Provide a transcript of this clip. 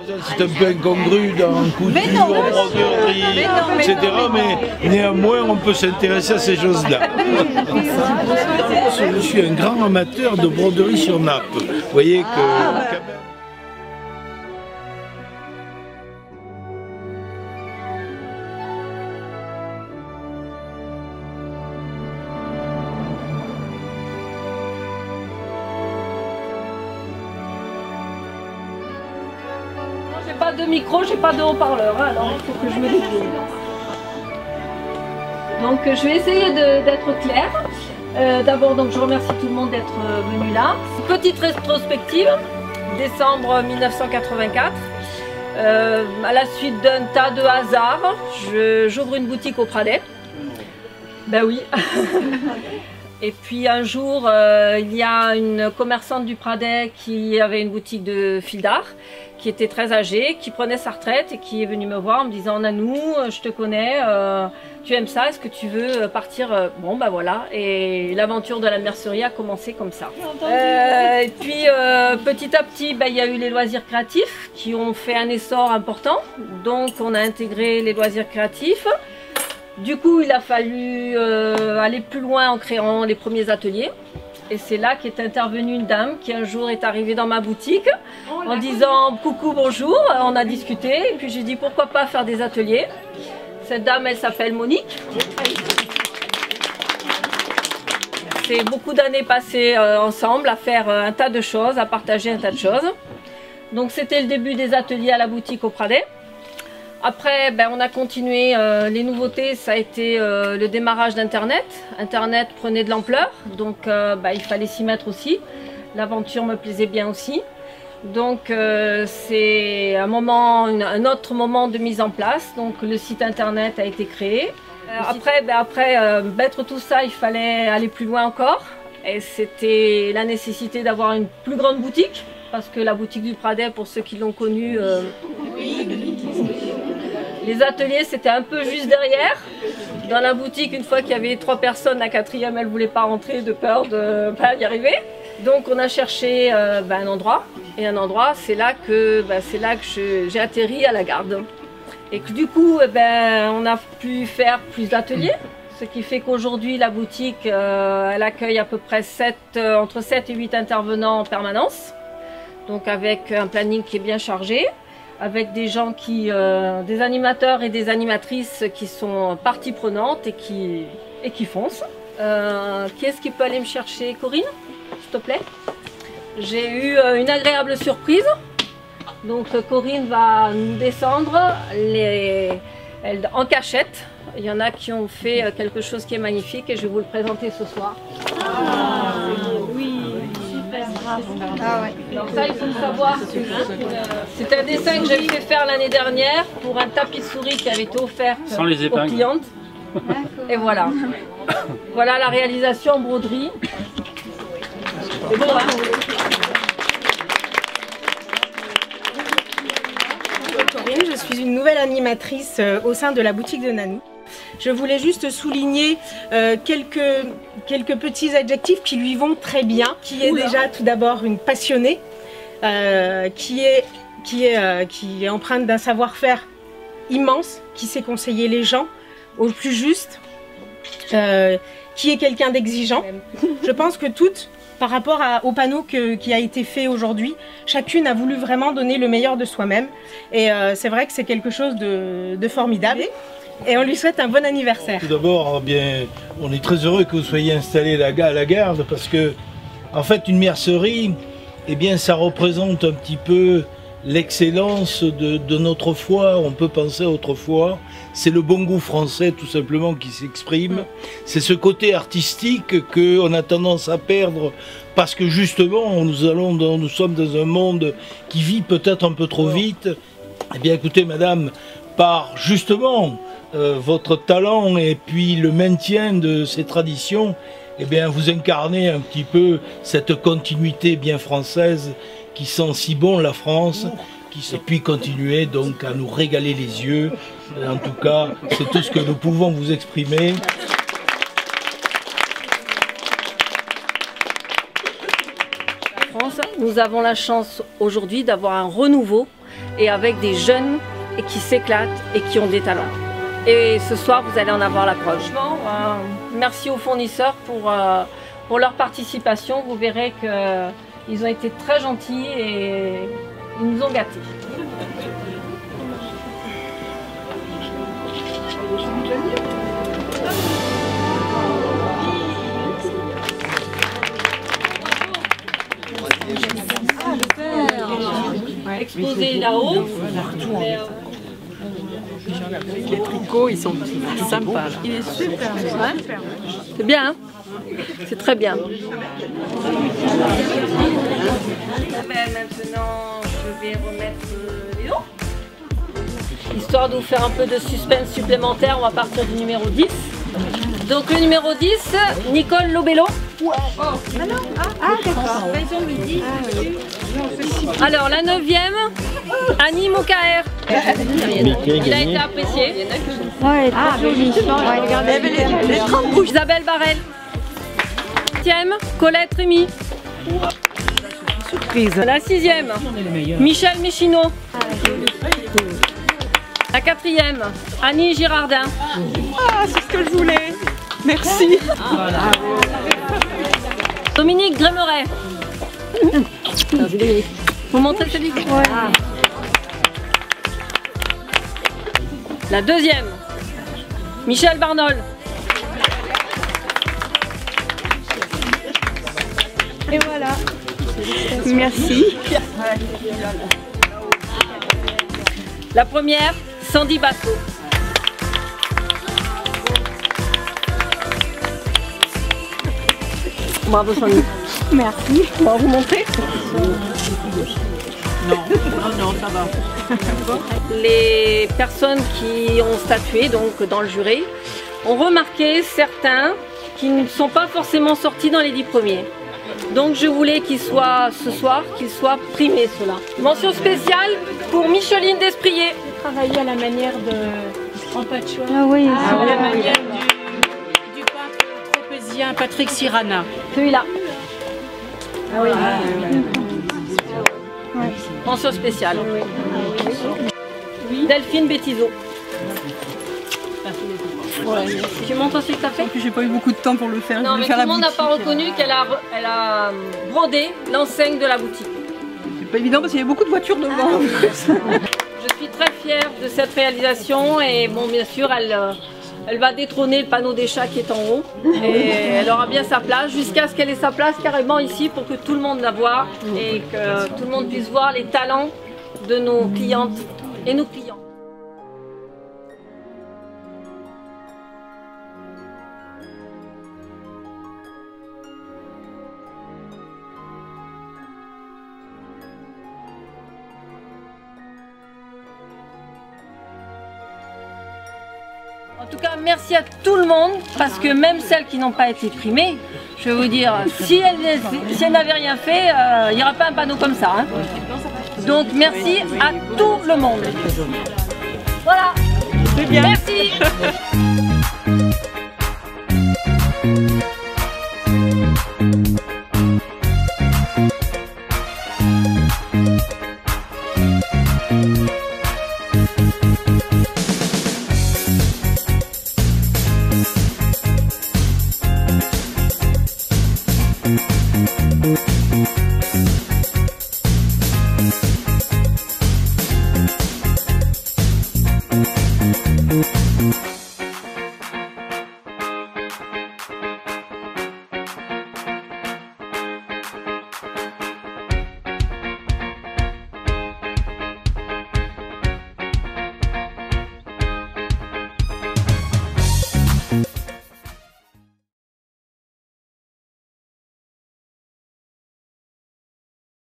C'est un peu incongru dans couture, broderie, etc. Mais néanmoins, on peut s'intéresser à ces choses-là. Je suis un grand amateur de broderie sur nappe. Vous voyez que... J'ai pas de micro, j'ai pas de haut-parleur, hein, alors il faut que je me débrouille. Donc je vais essayer d'être claire. D'abord, donc je remercie tout le monde d'être venu là. Petite rétrospective, décembre 1984. À la suite d'un tas de hasards, j'ouvre une boutique au Pradet. Ben oui. Et puis un jour, il y a une commerçante du Pradet qui avait une boutique de fil d'art, qui était très âgée, qui prenait sa retraite et qui est venue me voir en me disant « Nanou, je te connais, tu aimes ça, est-ce que tu veux partir ?» Bon ben voilà, et l'aventure de la mercerie a commencé comme ça. Et puis petit à petit, ben, il y a eu les loisirs créatifs qui ont fait un essor important, donc on a intégré les loisirs créatifs. Du coup, il a fallu aller plus loin en créant les premiers ateliers. Et c'est là qu'est intervenue une dame qui un jour est arrivée dans ma boutique en disant « Coucou, bonjour ». On a discuté et puis j'ai dit « Pourquoi pas faire des ateliers ?» Cette dame, elle s'appelle Monique. C'est beaucoup d'années passées ensemble à faire un tas de choses, à partager un tas de choses. Donc c'était le début des ateliers à la boutique au Pradet. Après, ben, on a continué, les nouveautés, ça a été le démarrage d'Internet. Internet prenait de l'ampleur, donc ben, il fallait s'y mettre aussi. L'aventure me plaisait bien aussi. Donc c'est un autre moment de mise en place. Donc le site Internet a été créé. Après mettre tout ça, il fallait aller plus loin encore. Et c'était la nécessité d'avoir une plus grande boutique. Parce que la boutique du Pradet, pour ceux qui l'ont connue, les ateliers, c'était un peu juste derrière. Dans la boutique, une fois qu'il y avait 3 personnes, la 4e, elle ne voulait pas rentrer de peur de ne pas y arriver. Donc on a cherché un endroit. Et un endroit, c'est là que, j'ai atterri à la Garde. Et que du coup, on a pu faire plus d'ateliers. Ce qui fait qu'aujourd'hui, la boutique, elle accueille à peu près entre 7 et 8 intervenants en permanence. Donc avec un planning qui est bien chargé. Avec des gens des animateurs et des animatrices qui sont partie prenante et qui foncent. Qui est-ce qui peut aller me chercher, Corinne, s'il te plaît? J'ai eu une agréable surprise. Donc Corinne va nous descendre en cachette. Il y en a qui ont fait quelque chose qui est magnifique et je vais vous le présenter ce soir. Oui. Ah ouais. Alors ça, il faut le savoir, c'est un dessin que j'ai fait faire l'année dernière pour un tapis de souris qui avait été offert aux clientes. Et voilà. Voilà la réalisation en broderie. Et bon, hein. Corinne, je suis une nouvelle animatrice au sein de la boutique de Nanou. Je voulais juste souligner quelques petits adjectifs qui lui vont très bien, qui est déjà tout d'abord une passionnée, qui est empreinte d'un savoir-faire immense, qui sait conseiller les gens au plus juste, qui est quelqu'un d'exigeant. Je pense que toutes, par rapport au panneau qui a été fait aujourd'hui, chacune a voulu vraiment donner le meilleur de soi-même. Et c'est vrai que c'est quelque chose de formidable. Et on lui souhaite un bon anniversaire. Tout d'abord, bien, on est très heureux que vous soyez installé à la Garde parce que, en fait, une mercerie, eh bien, ça représente un petit peu l'excellence de notre foi. On peut penser autrefois. C'est le bon goût français, tout simplement, qui s'exprime. C'est ce côté artistique qu'on a tendance à perdre parce que, justement, nous sommes dans un monde qui vit peut-être un peu trop vite. Eh bien, écoutez, madame, par justement votre talent et puis le maintien de ces traditions, eh bien, vous incarnez un petit peu cette continuité bien française qui sent si bon la France, et puis continuer donc à nous régaler les yeux. En tout cas, c'est tout ce que nous pouvons vous exprimer. Nous avons la chance aujourd'hui d'avoir un renouveau et avec des jeunes et qui s'éclatent et qui ont des talents. Et ce soir, vous allez en avoir la preuve. Merci aux fournisseurs pour leur participation. Vous verrez qu'ils ont été très gentils et ils nous ont gâtés. Exposé là-haut. Les tricots, ils sont sympas. Là. Il est super. Ouais. C'est bien, hein? C'est très bien. Maintenant, je vais remettre les lots. Histoire de vous faire un peu de suspense supplémentaire, on va partir du numéro 10. Donc le numéro 10, Nicole Lobello. D'accord. Ils ont mis 10. Alors la 9e, Annie Moukaer. Il a été apprécié. Ouais, joli. Regardez les 30 bouches. Isabelle Barrel. 7e, Colette Rémy. Surprise. La 6e, Michel Méchineau. La 4e, Annie Girardin. Ah, c'est ce que je voulais. Merci. Dominique Grémeret. Vous montrez celui-ci. Ouais. La 2e, Michel Barnol. Et voilà. Merci. La première, Sandy Basso. Bravo Sandy. Merci. On va vous montrer. Non, ça va. Les personnes qui ont statué donc dans le jury ont remarqué certains qui ne sont pas forcément sortis dans les 10 premiers. Donc je voulais qu'ils soient ce soir, qu'ils soient primés ceux-là. Mention spéciale pour Micheline Desprier. Travailler à la manière de en patchwork. Ah oui. À la manière du peintre trapézien Patrick Sirana. Celui-là. Ah oui. Mention spéciale. Delphine Bétizeau. Tu montres aussi que tu as fait? En plus, j'ai pas eu beaucoup de temps pour le faire. Non, mais tout le monde n'a pas reconnu qu'elle a brodé l'enseigne de la boutique. C'est pas évident parce qu'il y a beaucoup de voitures devant. Je suis très fière de cette réalisation et bon, bien sûr, elle va détrôner le panneau des chats qui est en haut et elle aura bien sa place jusqu'à ce qu'elle ait sa place carrément ici pour que tout le monde la voie et que tout le monde puisse voir les talents de nos clientes et nos clients. En tout cas, merci à tout le monde, parce que même celles qui n'ont pas été primées, je vais vous dire, si elles n'avaient rien fait, il n'y aurait pas un panneau comme ça. Hein. Donc merci à tout le monde. Voilà. C'est bien. Merci.